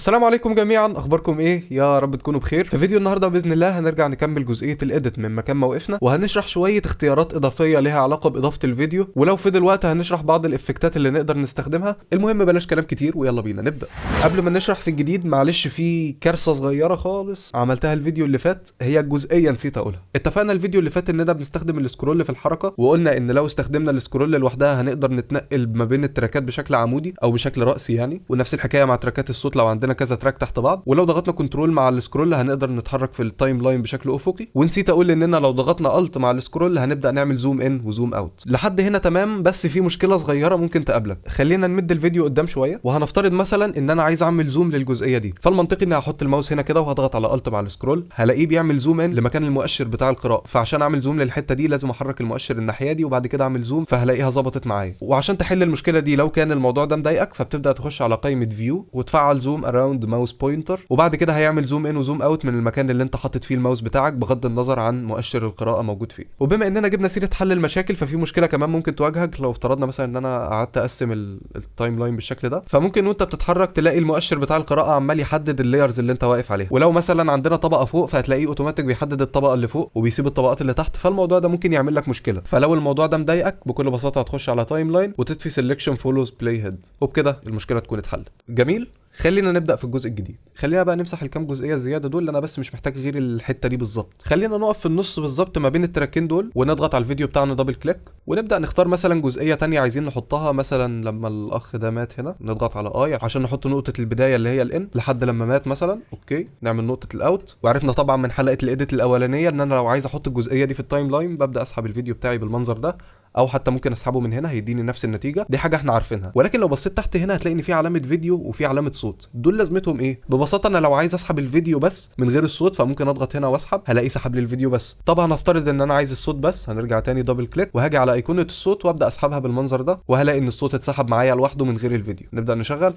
السلام عليكم جميعا، اخباركم ايه؟ يا رب تكونوا بخير. في فيديو النهارده باذن الله هنرجع نكمل جزئيه الاديت من مكان ما وقفنا، وهنشرح شويه اختيارات اضافيه ليها علاقه باضافه الفيديو، ولو فضل وقت هنشرح بعض الافكتات اللي نقدر نستخدمها. المهم بلاش كلام كتير ويلا بينا نبدا. قبل ما نشرح في الجديد، معلش في كارثه صغيره خالص عملتها الفيديو اللي فات، هي الجزئيه نسيت اقولها. اتفقنا الفيديو اللي فات اننا بنستخدم السكرول في الحركه، وقلنا ان لو استخدمنا السكرول لوحدها هنقدر نتنقل ما بين التراكات بشكل عمودي او بشكل راسي يعني، ونفس الحكايه مع تراكات الصوت لو عندنا كذا تراك تحت بعض، ولو ضغطنا كنترول مع السكرول هنقدر نتحرك في التايم لاين بشكل افقي. ونسيت اقول اننا لو ضغطنا الت مع السكرول هنبدا نعمل زوم ان وزوم اوت. لحد هنا تمام، بس في مشكله صغيره ممكن تقابلك. خلينا نمد الفيديو قدام شويه، وهنفترض مثلا ان انا عايز اعمل زوم للجزئيه دي، فالمنطقي اني هحط الماوس هنا كده وهضغط على الت مع السكرول، هلاقيه بيعمل زوم ان لمكان المؤشر بتاع القراءه. فعشان اعمل زوم للحته دي لازم احرك المؤشر الناحيه دي وبعد كده اعمل زوم، فهلاقيها ظبطت معايا. وعشان تحل المشكله دي لو كان الموضوع ده مضايقك، فبتبدا تخش على قائمه فيو وتفعل زوم اراوند ماوس بوينتر، وبعد كده هيعمل زوم ان وزوم اوت من المكان اللي انت حاطط فيه الماوس بتاعك بغض النظر عن مؤشر القراءه موجود فيه. وبما اننا جبنا سيره حل المشاكل، ففي مشكله كمان ممكن تواجهك لو افترضنا مثلا ان انا قعدت اقسم التايم لاين بالشكل ده. فممكن وانت بتتحرك تلاقي المؤشر بتاع القراءه عمال يحدد اللايرز اللي انت واقف عليها، ولو مثلا عندنا طبقه فوق فهتلاقيه اوتوماتيك بيحدد الطبقه اللي فوق وبيسيب الطبقات اللي تحت، فالموضوع ده ممكن يعمل لك مشكله. فلو الموضوع ده مضايقك بكل بساطه هتخش على تايم لاين وتطفي سيلكشن فولوز بلاي هيد، وبكده المشكله تكون اتحلت. جميل. خلينا نبدا في الجزء الجديد. خلينا بقى نمسح الكام جزئيه الزياده دول، انا بس مش محتاج غير الحته دي بالظبط. خلينا نقف في النص بالظبط ما بين التراكين دول ونضغط على الفيديو بتاعنا دبل كليك، ونبدا نختار مثلا جزئيه تانية عايزين نحطها. مثلا لما الاخ ده مات هنا نضغط على اي عشان نحط نقطه البدايه اللي هي الان لحد لما مات مثلا. اوكي، نعمل نقطه الاوت. وعرفنا طبعا من حلقه الايديت الاولانيه ان انا لو عايز احط الجزئيه دي في التايم لاين ببدا اسحب الفيديو بتاعي بالمنظر ده، او حتى ممكن اسحبه من هنا هيديني نفس النتيجه. دي حاجه احنا عارفينها. ولكن لو بصيت تحت هنا هتلاقي ان في علامه فيديو وفي علامه صوت. دول لازمتهم ايه؟ ببساطه انا لو عايز اسحب الفيديو بس من غير الصوت فممكن اضغط هنا واسحب، هلاقي سحب لي الفيديو بس. طبعا هفترض ان انا عايز الصوت بس، هنرجع تاني دبل كليك وهاجي على ايقونه الصوت وابدا اسحبها بالمنظر ده، وهلاقي ان الصوت اتسحب معايا لوحده من غير الفيديو. نبدا نشغل.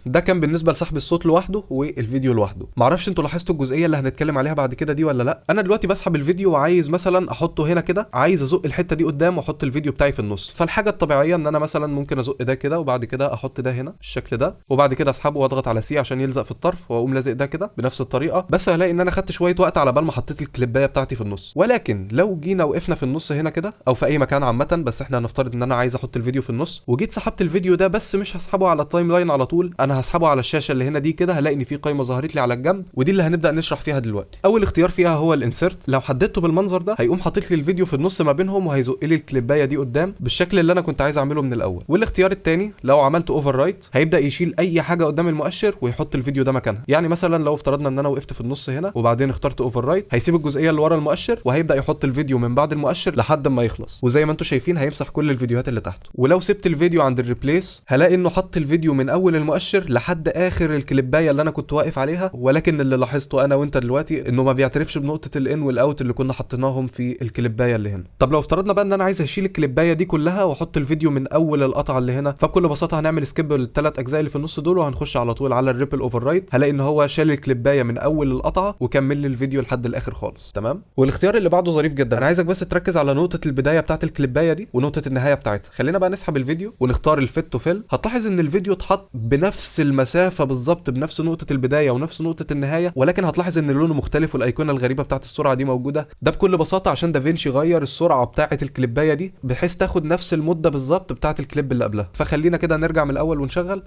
ده كان بالنسبه لسحب الصوت لوحده والفيديو لوحده. معرفش انتوا لاحظتوا الجزئيه اللي هنتكلم عليها بعد كده دي ولا لا. انا دلوقتي بسحب الفيديو وعايز مثلا احطه هنا كده، عايز ازق الحته دي قدام واحط الفيديو بتاعي في النص. فالحاجه الطبيعيه ان انا مثلا ممكن ازق ده كده وبعد كده احط ده هنا الشكل ده، وبعد كده اسحبه واضغط على سي عشان يلزق في الطرف، واقوم لازق ده كده بنفس الطريقه. بس هلاقي ان انا خدت شويه وقت على بال ما حطيت الكليبايه بتاعتي في النص. ولكن لو جينا وقفنا في النص هنا كده او في اي مكان عامه، بس احنا هنفترض ان انا عايز احط الفيديو في النص، وجيت سحبت الفيديو ده بس مش هسحبه على التايم لاين على طول، انا هسحبه على الشاشه اللي هنا دي كده. هلاقي ان في قائمه ظهرت لي على الجنب، ودي اللي هنبدا نشرح فيها دلوقتي. اول اختيار فيها هو الانسرت. لو حددته بالمنظر ده هيقوم حاطط لي الفيديو في النص ما بينهم، وهيزق لي الكليبايه دي قدام بالشكل اللي انا كنت عايز اعمله من الاول. والاختيار الثاني لو عملت اوفر رايت هيبدا يشيل اي حاجه قدام المؤشر ويحط الفيديو ده مكانها. يعني مثلا لو افترضنا ان انا وقفت في النص هنا وبعدين اخترت اوفر رايت، هيسيب الجزئيه اللي ورا المؤشر وهيبدا يحط الفيديو من بعد المؤشر لحد ما يخلص، وزي ما انتم شايفين هيمسح كل الفيديوهات اللي تحته. ولو سبت الفيديو عند الريبليس هلاقي انه حط الفيديو من اول المؤشر لحد اخر الكليبايه اللي انا كنت واقف عليها. ولكن اللي لاحظته انا وانت دلوقتي انه ما بيعترفش بنقطه الان والاوت اللي كنا حطيناهم في الكليبايه اللي هنا. طب لو افترضنا بقى ان انا عايز اشيل الكليبايه دي كلها واحط الفيديو من اول القطعه اللي هنا، فبكل بساطه هنعمل سكيب للثلاث اجزاء اللي في النص دول وهنخش على طول على الريبل اوفر رايت. هلاقي ان هو شال الكليبايه من اول القطعه وكمل لي الفيديو لحد الاخر خالص. تمام. والاختيار اللي بعده ظريف جدا. انا عايزك بس تركز على نقطه البدايه بتاعه الكليبايه دي ونقطه النهايه بتاعتها. خلينا بقى نسحب الفيديو ونختار الفيت تو فيل. هتلاحظ ان الفيديو اتحط بنفس المسافه بالظبط، بنفس نقطه البدايه ونفس نقطه النهايه، ولكن هتلاحظ ان لونه مختلف والايقونه الغريبه بتاعه السرعه دي موجوده. ده بكل بساطه عشان دافينشي غير السرعه بتاعه الكليبايه دي بحيث تاخد نفس المده بالظبط بتاعه الكليب اللي قبلها. فخلينا كده نرجع من الاول ونشغل.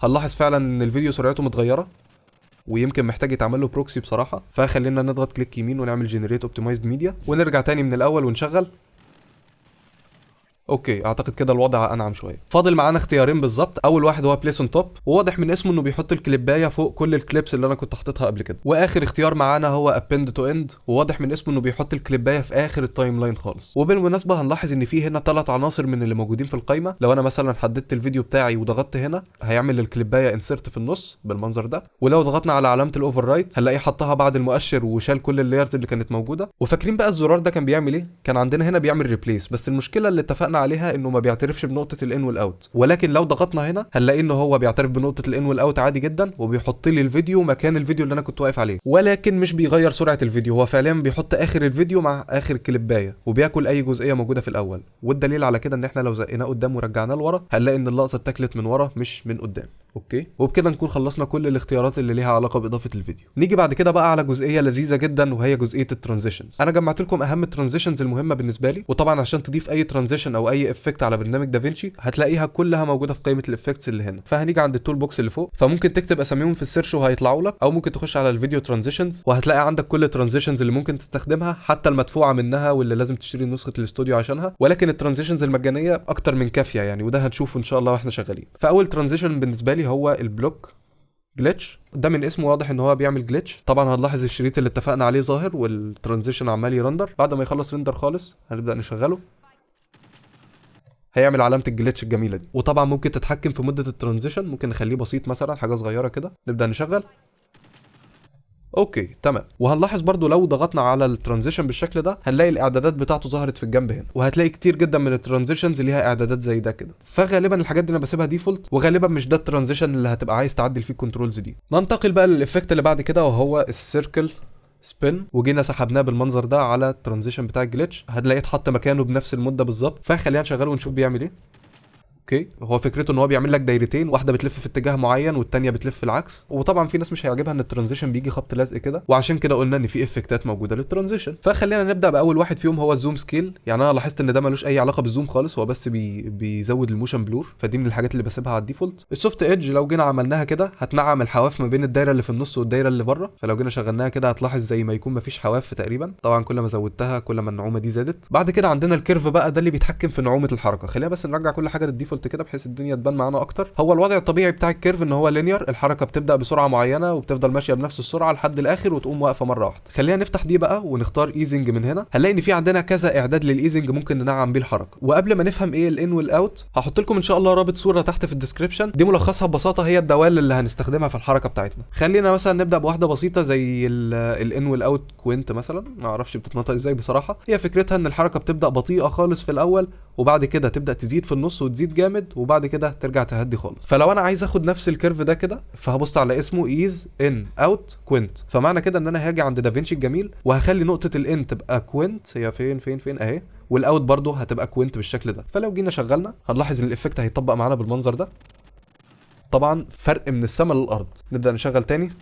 هنلاحظ فعلا ان الفيديو سرعته متغيره ويمكن محتاج يتعمل له بروكسي بصراحه. فخلينا نضغط كليك يمين ونعمل جنريت اوبتمايزد ميديا ونرجع تاني من الاول ونشغل. اوكي، اعتقد كده الوضع انعم شويه. فاضل معانا اختيارين بالظبط. اول واحد هو بليس اون توب، وواضح من اسمه انه بيحط الكليبايه فوق كل الكليبس اللي انا كنت حاططها قبل كده. واخر اختيار معانا هو ابند تو اند، وواضح من اسمه انه بيحط الكليبايه في اخر التايم لاين خالص. وبالمناسبه هنلاحظ ان في هنا 3 عناصر من اللي موجودين في القائمه. لو انا مثلا حددت الفيديو بتاعي وضغطت هنا هيعمل الكليبايه انسرت في النص بالمنظر ده، ولو ضغطنا على علامه الاوفر رايت هنلاقي حطها بعد المؤشر وشال كل اللايرز اللي كانت موجوده. وفاكرين بقى الزرار ده كان بيعمل ايه؟ كان عندنا هنا بيعمل ريبليس، بس المشكله اللي اتفقنا عليها انه ما بيعترفش بنقطه الان والاوت، ولكن لو ضغطنا هنا هنلاقي انه هو بيعترف بنقطه الان والاوت عادي جدا، وبيحط لي الفيديو مكان الفيديو اللي انا كنت واقف عليه، ولكن مش بيغير سرعه الفيديو، هو فعليا بيحط اخر الفيديو مع اخر كليبايه، وبياكل اي جزئيه موجوده في الاول. والدليل على كده ان احنا لو زقناه قدام ورجعناه لورا هنلاقي ان اللقطه اتاكلت من ورا مش من قدام. اوكي، وبكده نكون خلصنا كل الاختيارات اللي ليها علاقه باضافه الفيديو. نيجي بعد كده بقى على جزئيه لذيذه جدا، وهي جزئيه الترانزيشنز. انا جمعت لكم اهم الترانزيشنز المهمه بالنسبه لي، وطبعا عشان تضيف اي ترانزيشن او اي افكت على برنامج دافينشي هتلاقيها كلها موجوده في قائمه الافكتس اللي هنا. فهنيجي عند التول بوكس اللي فوق، فممكن تكتب اساميهم في السيرش وهيطلعوا لك، او ممكن تخش على الفيديو ترانزيشنز وهتلاقي عندك كل الترانزيشنز اللي ممكن تستخدمها، حتى المدفوعه منها واللي لازم تشتري نسخه الاستوديو عشانها، ولكن الترانزيشنز المجانيه اكتر من كافيه يعني، وده هنشوفه ان شاء الله واحنا شغالين. فاول ترانزيشن بالنسبه لي هو البلوك جلitch. ده من اسمه واضح ان هو بيعمل جلitch. طبعا هنلاحظ الشريط اللي اتفقنا عليه ظاهر والترانزيشن عمال يرندر. بعد ما يخلص رندر خالص هنبدا نشغله، هيعمل علامه الجليتش الجميله دي. وطبعا ممكن تتحكم في مده الترانزيشن، ممكن نخليه بسيط مثلا حاجه صغيره كده. نبدا نشغل. اوكي تمام. وهنلاحظ برضو لو ضغطنا على الترانزيشن بالشكل ده هنلاقي الاعدادات بتاعته ظهرت في الجنب هنا، وهتلاقي كتير جدا من الترانزيشنز ليها اعدادات زي ده كده. فغالبا الحاجات دي انا بسيبها ديفولت، وغالبا مش ده الترانزيشن اللي هتبقى عايز تعدل فيه الكنترولز دي. ننتقل بقى للافكت اللي بعد كده، وهو السيركل سبين، وجينا سحبناه بالمنظر ده على الترانزيشن بتاع الجليتش. هتلاقيه اتحط مكانه بنفس المده بالظبط. فخلينا نشغله ونشوف بيعمل ايه. اوكي، هو فكرته ان هو بيعمل لك دايرتين، واحده بتلف في اتجاه معين والتانيه بتلف في العكس. وطبعا في ناس مش هيعجبها ان الترانزيشن بيجي خبط لزق كده، وعشان كده قلنا ان في افكتات موجوده للترانزيشن. فخلينا نبدا باول واحد فيهم، هو الزوم سكيل. يعني انا لاحظت ان ده ملوش اي علاقه بالزوم خالص، هو بس بيزود الموشن بلور، فدي من الحاجات اللي بسيبها على الديفولت. السوفت ايدج لو جينا عملناها كده هتنعم الحواف ما بين الدايره اللي في النص والدايره اللي بره، فلو جينا شغلناها كده هتلاحظ زي ما يكون مفيش حواف تقريبا. طبعا كل ما زودتها كل ما النعومه دي زادت. بعد كده عندنا الكيرف بقى، ده اللي بيتحكم في نعومه الحركه. خلينا بس نرجع كل حاجه للديفولت كده بحيث الدنيا تبان معانا اكتر. هو الوضع الطبيعي بتاع الكيرف ان هو لينير، الحركه بتبدا بسرعه معينه وبتفضل ماشيه بنفس السرعه لحد الاخر وتقوم واقفه مره واحده. خلينا نفتح دي بقى ونختار ايزنج من هنا. هنلاقي ان في عندنا كذا اعداد للايزنج ممكن ننعم بيه الحركه. وقبل ما نفهم ايه الان والاوت هحط لكم ان شاء الله رابط صوره تحت في الديسكربشن، دي ملخصها ببساطه هي الدوال اللي هنستخدمها في الحركه بتاعتنا. خلينا مثلا نبدا بواحده بسيطه زي الان والاوت كوينت مثلا، ما اعرفش بتتنطق ازاي بصراحه. هي فكرتها ان الحركه بتبدا بطيئه خالص في الاول، وبعد كده تبدا تزيد في النص وتزيد جامد، وبعد كده ترجع تهدي خالص. فلو انا عايز اخد نفس الكيرف ده كده فهبص على اسمه ايز ان اوت كوينت، فمعنى كده ان انا هاجي عند دافينشي الجميل وهخلي نقطه الان تبقى كوينت، هي فين اهي، والاوت برضو هتبقى كوينت بالشكل ده. فلو جينا شغلنا هنلاحظ ان الافكت هيطبق معانا بالمنظر ده. طبعا فرق من السما للارض. نبدا نشغل تاني،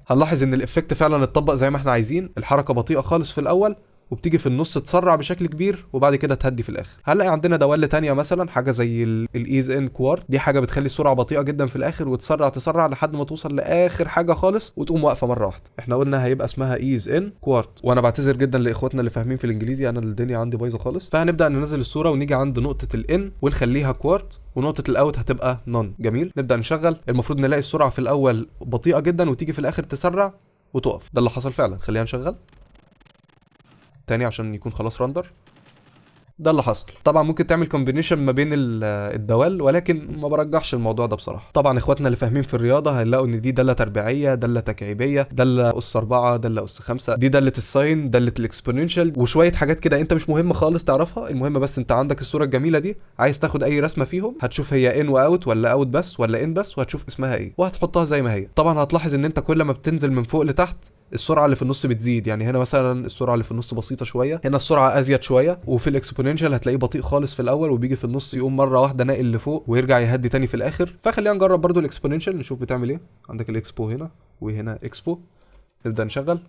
هنلاحظ ان الافكت فعلا اتطبق زي ما احنا عايزين. الحركه بطيئه خالص في الاول، وبتيجي في النص تسرع بشكل كبير، وبعد كده تهدي في الاخر. هنلاقي عندنا دوال تانية مثلا حاجه زي الايز ان كوار، دي حاجه بتخلي السرعه بطيئه جدا في الاخر وتسرع لحد ما توصل لاخر حاجه خالص وتقوم واقفه مره واحده. احنا قلنا هيبقى اسمها ايز ان كوارت، وانا بعتذر جدا لاخواتنا اللي فاهمين في الانجليزي، انا الدنيا عندي بايظه خالص. فهنبدا ننزل الصوره ونيجي عند نقطه الان ونخليها كوارت، ونقطه الاوت هتبقى نون. جميل، نبدا نشغل. المفروض نلاقي السرعه في الاول بطيئه جدا وتيجي في الاخر تسرع وتقف. ده اللي حصل فعلا. خلينا نشغل تاني عشان يكون خلاص رندر. ده اللي حصل. طبعا ممكن تعمل كومبينيشن ما بين الدوال، ولكن ما برجحش الموضوع ده بصراحه. طبعا اخواتنا اللي فاهمين في الرياضه هيلاقوا ان دي داله تربيعيه، داله تكعيبيه، داله اس 4، داله اس 5، دي داله الساين، داله الاكسبوننشال، وشويه حاجات كده انت مش مهم خالص تعرفها. المهم بس انت عندك الصوره الجميله دي، عايز تاخد اي رسمه فيهم هتشوف هي ان واوت ولا اوت بس ولا ان بس، وهتشوف اسمها ايه وهتحطها زي ما هي. طبعا هتلاحظ ان انت كل ما بتنزل من فوق لتحت السرعه اللي في النص بتزيد. يعني هنا مثلا السرعه اللي في النص بسيطه شويه، هنا السرعه ازيد شويه، وفي الاكسبوننشال هتلاقيه بطيء خالص في الاول وبيجي في النص يقوم مره واحده ناقل لفوق ويرجع يهدي تاني في الاخر. فخلينا نجرب برضو الاكسبوننشال نشوف بتعمل ايه. عندك الاكسبو هنا وهنا اكسبو. نبدا نشغل.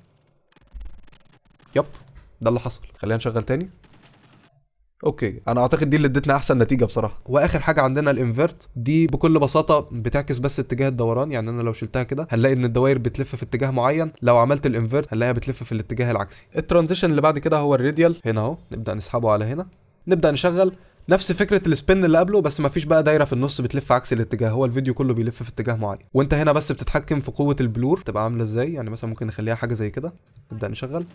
يب، ده اللي حصل. خلينا نشغل تاني. اوكي، انا اعتقد دي اللي ادتنا احسن نتيجه بصراحه. واخر حاجه عندنا الانفيرت، دي بكل بساطه بتعكس بس اتجاه الدوران. يعني انا لو شلتها كده هنلاقي ان الدوائر بتلف في اتجاه معين، لو عملت الانفيرت هنلاقيها بتلف في الاتجاه العكسي. الترانزيشن اللي بعد كده هو الراديال، هنا اهو. نبدا نسحبه على هنا، نبدا نشغل. نفس فكره السبين اللي قبله، بس مفيش بقى دايره في النص بتلف عكس الاتجاه، هو الفيديو كله بيلف في اتجاه معين. وانت هنا بس بتتحكم في قوه البلور تبقى عامله ازاي. يعني مثلا ممكن نخليها حاجه زي كده. نبدا نشغل.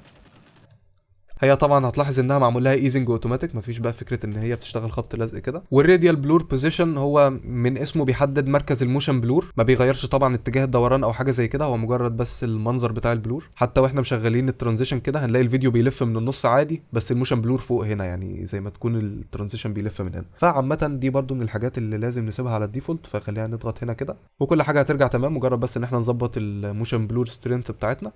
هي طبعا هتلاحظ انها معمول لها ايزنج اوتوماتيك، مفيش بقى فكره ان هي بتشتغل خبط لزق كده. والراديال بلور بوزيشن هو من اسمه بيحدد مركز الموشن بلور، ما بيغيرش طبعا اتجاه الدوران او حاجه زي كده، هو مجرد بس المنظر بتاع البلور. حتى واحنا مشغلين الترانزيشن كده هنلاقي الفيديو بيلف من النص عادي، بس الموشن بلور فوق هنا، يعني زي ما تكون الترانزيشن بيلف من هنا. فعامه دي برده من الحاجات اللي لازم نسيبها على الديفولت، فخلينا نضغط هنا كده وكل حاجه هترجع تمام، مجرد بس ان احنا نظبط الموشن بلور سترينث بتاعتنا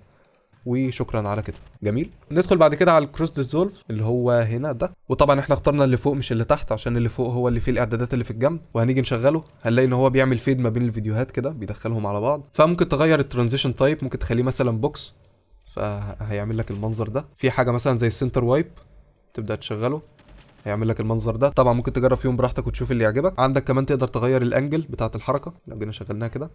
وشكرا على كده. جميل. ندخل بعد كده على الكروس ديزولف اللي هو هنا ده، وطبعا احنا اخترنا اللي فوق مش اللي تحت عشان اللي فوق هو اللي فيه الاعدادات اللي في الجنب، وهنيجي نشغله هنلاقي ان هو بيعمل فيد ما بين الفيديوهات كده، بيدخلهم على بعض. فممكن تغير الترانزيشن تايب، ممكن تخليه مثلا بوكس فهيعمل لك المنظر ده. في حاجه مثلا زي السنتر وايب تبدا تشغله هيعمل لك المنظر ده. طبعا ممكن تجرب فيهم براحتك وتشوف اللي يعجبك. عندك كمان تقدر تغير الانجل بتاعه الحركه، لو جينا شغلناها كده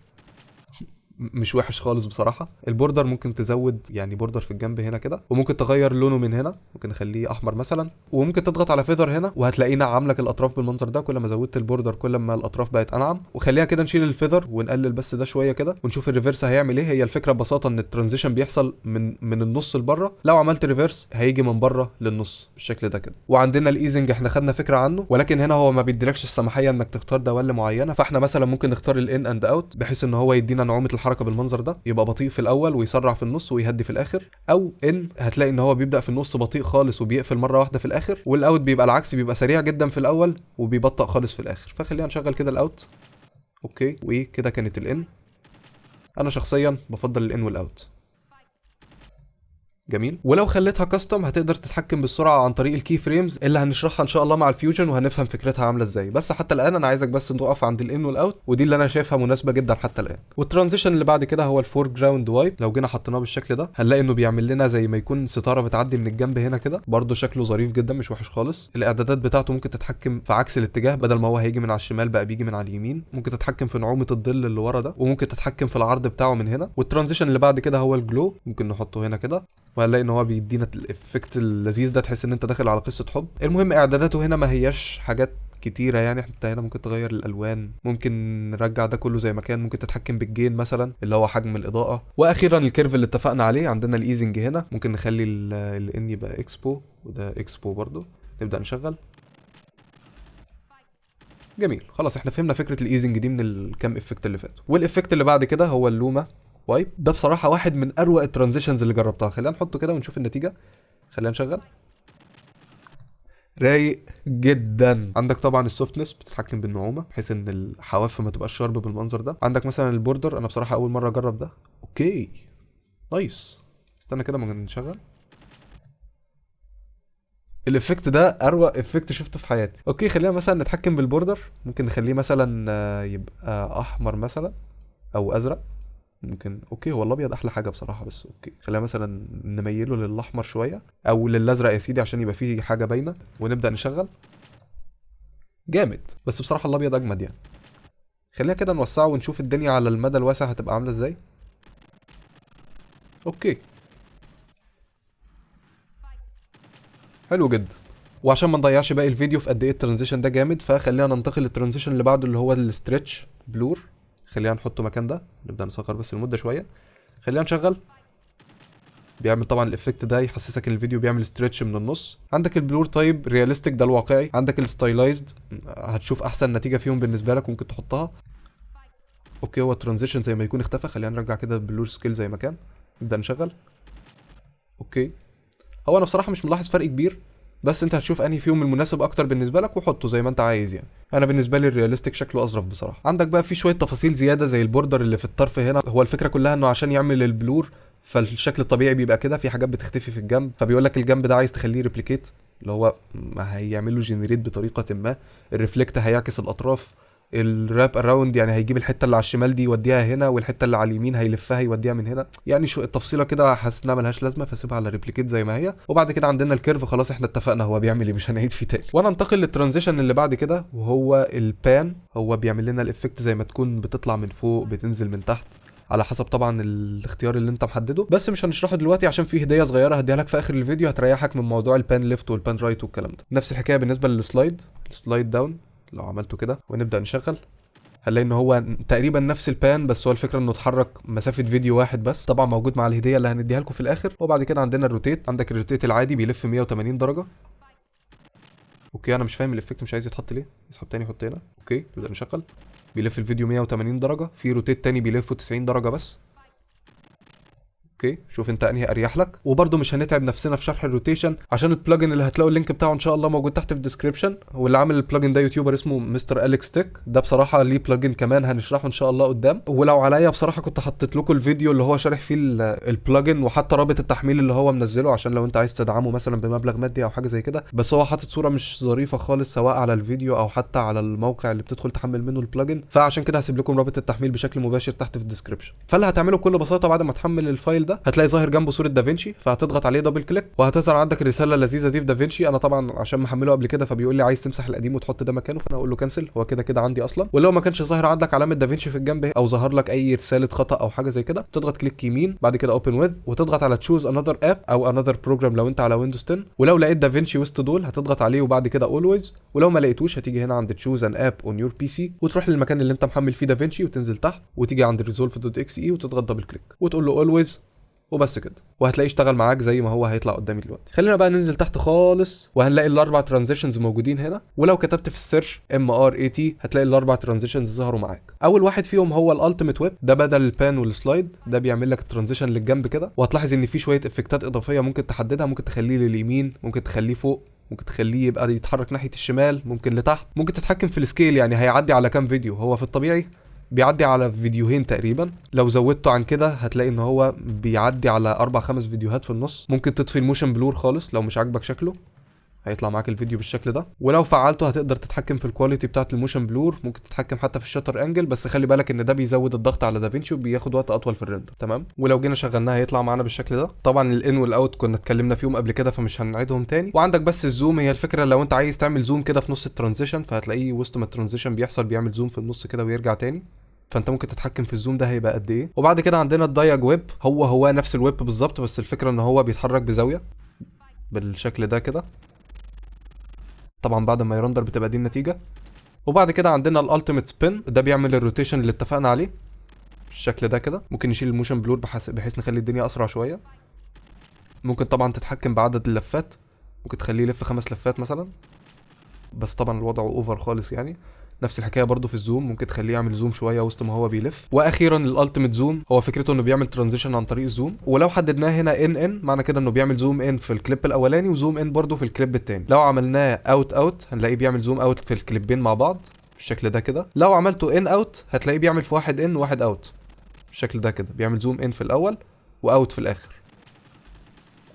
مش وحش خالص بصراحه. البوردر ممكن تزود يعني بوردر في الجنب هنا كده، وممكن تغير لونه من هنا، ممكن نخليه احمر مثلا، وممكن تضغط على فيذر هنا وهتلاقينا عاملك الاطراف بالمنظر ده. كل ما زودت البوردر كل ما الاطراف بقت انعم. وخلينا كده نشيل الفيذر ونقلل بس ده شويه كده ونشوف الريفرس هيعمل ايه. هي الفكره ببساطه ان الترانزيشن بيحصل من النص لبره، لو عملت ريفرس هيجي من بره للنص بالشكل ده كده. وعندنا الايزنج احنا خدنا فكره عنه، ولكن هنا هو ما بيديلكش السماحيه انك تختار دوال معينه، فاحنا مثلا ممكن نختار الان اند اوت بحيث ان هو يدينا نعومه الحركه بالمنظر ده، يبقى بطيء في الاول ويسرع في النص ويهدي في الاخر. او ان هتلاقي ان هو بيبدا في النص بطيء خالص وبيقفل مره واحده في الاخر، والاوت بيبقى العكس، بيبقى سريع جدا في الاول وبيبطئ خالص في الاخر. فخلينا نشغل كده الاوت. اوكي، وكده كانت الان. انا شخصيا بفضل الان والاوت. جميل. ولو خليتها كاستم هتقدر تتحكم بالسرعه عن طريق الكي فريمز اللي هنشرحها ان شاء الله مع الفيوجن وهنفهم فكرتها عامله ازاي. بس حتى الان انا عايزك بس نقف عند الان والاوت، ودي اللي انا شايفها مناسبه جدا حتى الان. والترانزيشن اللي بعد كده هو الفور جراوند وايب. لو جينا حطيناه بالشكل ده هنلاقي انه بيعمل لنا زي ما يكون ستاره بتعدي من الجنب هنا كده، برده شكله ظريف جدا مش وحش خالص. الاعدادات بتاعته ممكن تتحكم في عكس الاتجاه، بدل ما هو هيجي من على الشمال بقى بيجي من على اليمين. ممكن تتحكم في نعومه الظل اللي ورا ده، وممكن تتحكم في العرض بتاعه من هنا. والترانزيشن اللي بعد كده هو الجلو، ممكن نحطه هنا كده وهنلاقي ان هو بيدينا الافكت اللذيذ ده، تحس ان انت داخل على قصه حب. المهم اعداداته هنا ما هياش حاجات كتيره يعني، انت هنا ممكن تغير الالوان، ممكن نرجع ده كله زي ما كان، ممكن تتحكم بالجين مثلا اللي هو حجم الاضاءه. واخيرا الكيرف اللي اتفقنا عليه، عندنا الايزنج هنا ممكن نخلي الان يبقى اكسبو وده اكسبو برضو. نبدا نشغل. جميل. خلاص احنا فهمنا فكره الايزنج دي من الكام افكت اللي فاتوا. والافكت اللي بعد كده هو اللوما وايب. ده بصراحه واحد من اروع الترانزيشنز اللي جربتها. خلينا نحطه كده ونشوف النتيجه. خلينا نشغل. رايق جدا. عندك طبعا السوفتنس بتتحكم بالنعومه بحيث ان الحواف ما تبقاش شارب بالمنظر ده. عندك مثلا البوردر، انا بصراحه اول مره اجرب ده. اوكي نايس. استنى كده ما نشغل. الافكت ده اروع افكت شفته في حياتي. اوكي خلينا مثلا نتحكم بالبوردر، ممكن نخليه مثلا يبقى احمر مثلا او ازرق. ممكن اوكي هو الابيض احلى حاجه بصراحه، بس اوكي خلينا مثلا نميله للاحمر شويه او للازرق يا سيدي عشان يبقى فيه حاجه باينه. ونبدا نشغل. جامد، بس بصراحه الابيض اجمد يعني. خلينا كده نوسعه ونشوف الدنيا على المدى الواسع هتبقى عامله ازاي. اوكي حلو جدا. وعشان ما نضيعش باقي الفيديو في قد ايه الترانزيشن ده جامد، فخلينا ننتقل للترانزيشن اللي بعده اللي هو الستريتش بلور. خلينا نحطه مكان ده، نبدا نصغر بس المده شويه. خلينا نشغل. بيعمل طبعا الافكت ده يحسسك ان الفيديو بيعمل ستريتش من النص. عندك البلور تايب رياليستيك ده الواقعي، عندك الستايلايزد هتشوف احسن نتيجه فيهم بالنسبه لك ممكن تحطها. اوكي هو الترانزيشن زي ما يكون اختفى. خلينا نرجع كده البلور سكيل زي ما كان. نبدا نشغل. اوكي هو انا بصراحه مش ملاحظ فرق كبير، بس انت هتشوف انهي فيهم المناسب اكتر بالنسبه لك وحطه زي ما انت عايز يعني. انا بالنسبه لي الرياليستيك شكله اظرف بصراحه. عندك بقى في شويه تفاصيل زياده زي البوردر اللي في الطرف هنا. هو الفكره كلها انه عشان يعمل البلور فالشكل الطبيعي بيبقى كده، في حاجات بتختفي في الجنب، فبيقول لك الجنب ده عايز تخليه ريبليكيت اللي هو هيعمل له جنريت بطريقه ما. الريفلكت هيعكس الاطراف. الراب اراوند يعني هيجيب الحته اللي على الشمال دي يوديها هنا، والحته اللي على اليمين هيلفها يوديها من هنا. يعني شو التفصيله كده حاسس انها ملهاش لازمه، فسيبها على ريبليكيت زي ما هي. وبعد كده عندنا الكيرف، خلاص احنا اتفقنا هو بيعمل ايه، مش هنعيد فيه تاني. وانا انتقل للترانزيشن اللي بعد كده وهو البان. هو بيعمل لنا الافكت زي ما تكون بتطلع من فوق بتنزل من تحت على حسب طبعا الاختيار اللي انت محدده، بس مش هنشرحه دلوقتي عشان في هديه صغيره هديها لك في اخر الفيديو هتريحك من موضوع البان ليفت والبان رايت والكلام ده. نفس الحكايه بالنسبه للسلايد. السلايد داون لو عملته كده ونبدا نشغل هنلاقي ان هو تقريبا نفس البان، بس هو الفكره انه اتحرك مسافه فيديو واحد بس، طبعا موجود مع الهديه اللي هنديها لكم في الاخر. وبعد كده عندنا الروتيت، عندك الروتيت العادي بيلف 180 درجه. اوكي انا مش فاهم الافكت مش عايز يتحط ليه، اسحب تاني حط هنا. اوكي نبدا نشغل، بيلف الفيديو 180 درجه. في روتيت تاني بيلفه 90 درجه بس. اوكي شوف انت انهي اريح لك. وبرده مش هنتعب نفسنا في شرح الروتيشن، عشان البلجن اللي هتلاقوا اللينك بتاعه ان شاء الله موجود تحت في الديسكربشن. واللي عامل البلجن ده يوتيوبر اسمه مستر اليكس تك، ده بصراحه ليه بلجن كمان هنشرحه ان شاء الله قدام. ولو عليا بصراحه كنت حطيت لكم الفيديو اللي هو شارح فيه البلجن، وحتى رابط التحميل اللي هو منزله، عشان لو انت عايز تدعمه مثلا بمبلغ مادي او حاجه زي كده. بس هو حاطط صوره مش ظريفه خالص سواء على الفيديو او حتى على الموقع اللي بتدخل تحمل منه البلجن، فعشان كده هسيب لكم رابط التحميل بشكل مباشر تحت في الديسكربشن. فاللي هتعمله بكل بساطه بعد ما تحمل الفايل ده، هتلاقي ظاهر جنبه صوره دافنشي، فهتضغط عليه دبل كليك وهتظهر عندك الرساله اللذيذه دي في دافنشي. انا طبعا عشان محمله قبل كده فبيقول لي عايز تمسح القديم وتحط ده مكانه، فانا اقول له كنسل، هو كده كده عندي اصلا. ولو ما كانش ظاهر عندك علامه دافنشي في الجنب او ظهر لك اي رساله خطا او حاجه زي كده، تضغط كليك يمين، بعد كده اوبن وذ، وتضغط على تشوز انذر اب او انذر بروجرام لو انت على ويندوز 10. ولو لقيت دافنشي وسط دول هتضغط عليه وبعد كده اولويز. ولو ما لقيتوش هتيجي هنا عند تشوز ان اب اون يور بي سي، وتروح للمكان اللي انت محمل فيه دافنشي وتنزل تحت وتيجي عند ريزولف دوت اكس اي وتضغط دبل كليك وتقول له اولويز، وبس كده، وهتلاقيه اشتغل معاك زي ما هو هيطلع قدامي دلوقتي. خلينا بقى ننزل تحت خالص وهنلاقي الاربع ترانزيشنز موجودين هنا. ولو كتبت في السيرش MRAT هتلاقي الاربع ترانزيشنز ظهروا معاك. اول واحد فيهم هو الالتيميت ويب، ده بدل البان والسلايد، ده بيعمل لك الترانزيشن للجنب كده. وهتلاحظ ان في شويه افكتات اضافيه ممكن تحددها، ممكن تخليه لليمين، ممكن تخليه فوق، ممكن تخليه يبقى يتحرك ناحيه الشمال، ممكن لتحت، ممكن تتحكم في السكيل، يعني هيعدي على كام فيديو. هو في الطبيعي بيعدي على فيديوهين تقريبا، لو زودته عن كده هتلاقي ان هو بيعدي على 4-5 فيديوهات في النص. ممكن تطفي الموشن بلور خالص لو مش عاجبك شكله، هيطلع معاك الفيديو بالشكل ده. ولو فعلته هتقدر تتحكم في الكواليتي بتاعه الموشن بلور، ممكن تتحكم حتى في الشاتر انجل، بس خلي بالك ان ده بيزود الضغط على دافنشي وبياخد وقت اطول في الريندر. تمام. ولو جينا شغلناها هيطلع معانا بالشكل ده. طبعا الان والاوت كنا اتكلمنا فيهم قبل كده فمش هنعيدهم تاني. وعندك بس الزوم، هي الفكره لو انت عايز تعمل زوم كده في نص الترانزيشن فهتلاقيه وسط ما الترانزيشن بيحصل بيعمل زوم في النص كده ويرجع تاني، فانت ممكن تتحكم في الزوم ده هيبقى قد ايه. وبعد كده عندنا الدايج ويب، هو نفس الويب بالظبط، بس الفكره ان هو بيتحرك بزاويه بالشكل ده كده. طبعا بعد ما يرندر بتبقى دي النتيجه. وبعد كده عندنا الالتيميت سبين، ده بيعمل الروتيشن اللي اتفقنا عليه بالشكل ده كده. ممكن نشيل الموشن بلور بحيث نخلي الدنيا اسرع شويه. ممكن طبعا تتحكم بعدد اللفات، ممكن تخليه يلف 5 لفات مثلا، بس طبعا الوضع اوفر خالص يعني. نفس الحكايه برضو في الزوم، ممكن تخليه يعمل زوم شويه وسط ما هو بيلف. واخيرا الالتيميت زوم، هو فكرته انه بيعمل ترانزيشن عن طريق الزوم. ولو حددناه هنا ان معنى كده انه بيعمل زوم ان في الكليب الاولاني وزوم ان برضو في الكليب الثاني. لو عملناه اوت هنلاقيه بيعمل زوم اوت في الكليبين مع بعض بالشكل ده كده. لو عملته ان اوت هتلاقيه بيعمل في واحد ان وواحد اوت بالشكل ده كده، بيعمل زوم ان في الاول واوت في الاخر.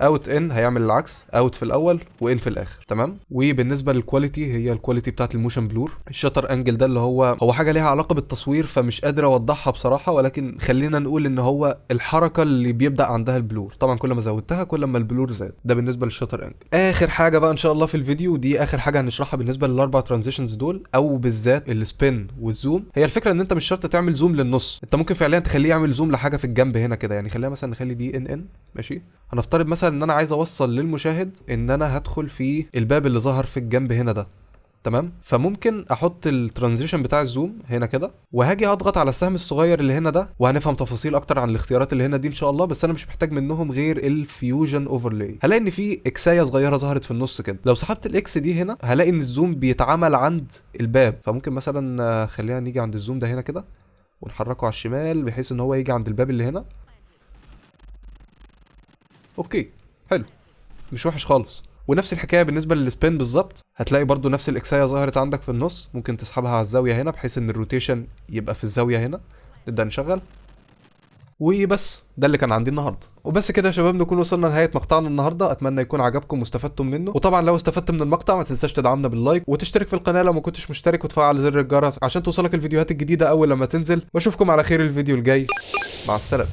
اوت ان هيعمل العكس، اوت في الاول وان في الاخر. تمام. وبالنسبه للكواليتي، هي الكواليتي بتاعت الموشن بلور، الشاتر انجل ده اللي هو حاجه ليها علاقه بالتصوير فمش قادر اوضحها بصراحه، ولكن خلينا نقول ان هو الحركه اللي بيبدا عندها البلور. طبعا كل ما زودتها كل ما البلور زاد. ده بالنسبه للشاتر انجل. اخر حاجه بقى ان شاء الله في الفيديو، دي اخر حاجه هنشرحها بالنسبه للاربع ترانزيشنز دول، او بالذات السبين والزوم. هي الفكره ان انت مش شرط تعمل زوم للنص، انت ممكن فعليا تخليه يعمل زوم لحاجه في الجنب هنا كده. يعني خلينا مثلا نخلي دي ان ماشي. هنفترض مثلا ان انا عايز اوصل للمشاهد ان انا هدخل في الباب اللي ظهر في الجنب هنا ده. تمام. فممكن احط الترانزيشن بتاع الزوم هنا كده، وهاجي اضغط على السهم الصغير اللي هنا ده، وهنفهم تفاصيل اكتر عن الاختيارات اللي هنا دي ان شاء الله. بس انا مش محتاج منهم غير الفيوجن اوفرلاي. هلاقي ان في اكسايه صغيره ظهرت في النص كده، لو سحبت الاكس دي هنا هلاقي ان الزوم بيتعمل عند الباب. فممكن مثلا خلينا نيجي عند الزوم ده هنا كده ونحركه على الشمال بحيث ان هو يجي عند الباب اللي هنا. اوكي حلو، مش وحش خالص. ونفس الحكايه بالنسبه للسبين بالظبط، هتلاقي برضو نفس الاكسايه ظهرت عندك في النص، ممكن تسحبها على الزاويه هنا بحيث ان الروتيشن يبقى في الزاويه هنا. نبدا نشغل. وبس ده اللي كان عندي النهارده. وبس كده يا شباب نكون وصلنا لنهايه مقطعنا النهارده، اتمنى يكون عجبكم واستفدتم منه. وطبعا لو استفدت من المقطع ما تنساش تدعمنا باللايك وتشترك في القناه لو ما كنتش مشترك، وتفعل زر الجرس عشان توصلك الفيديوهات الجديده اول لما تنزل. واشوفكم على خير الفيديو الجاي. مع السلامه.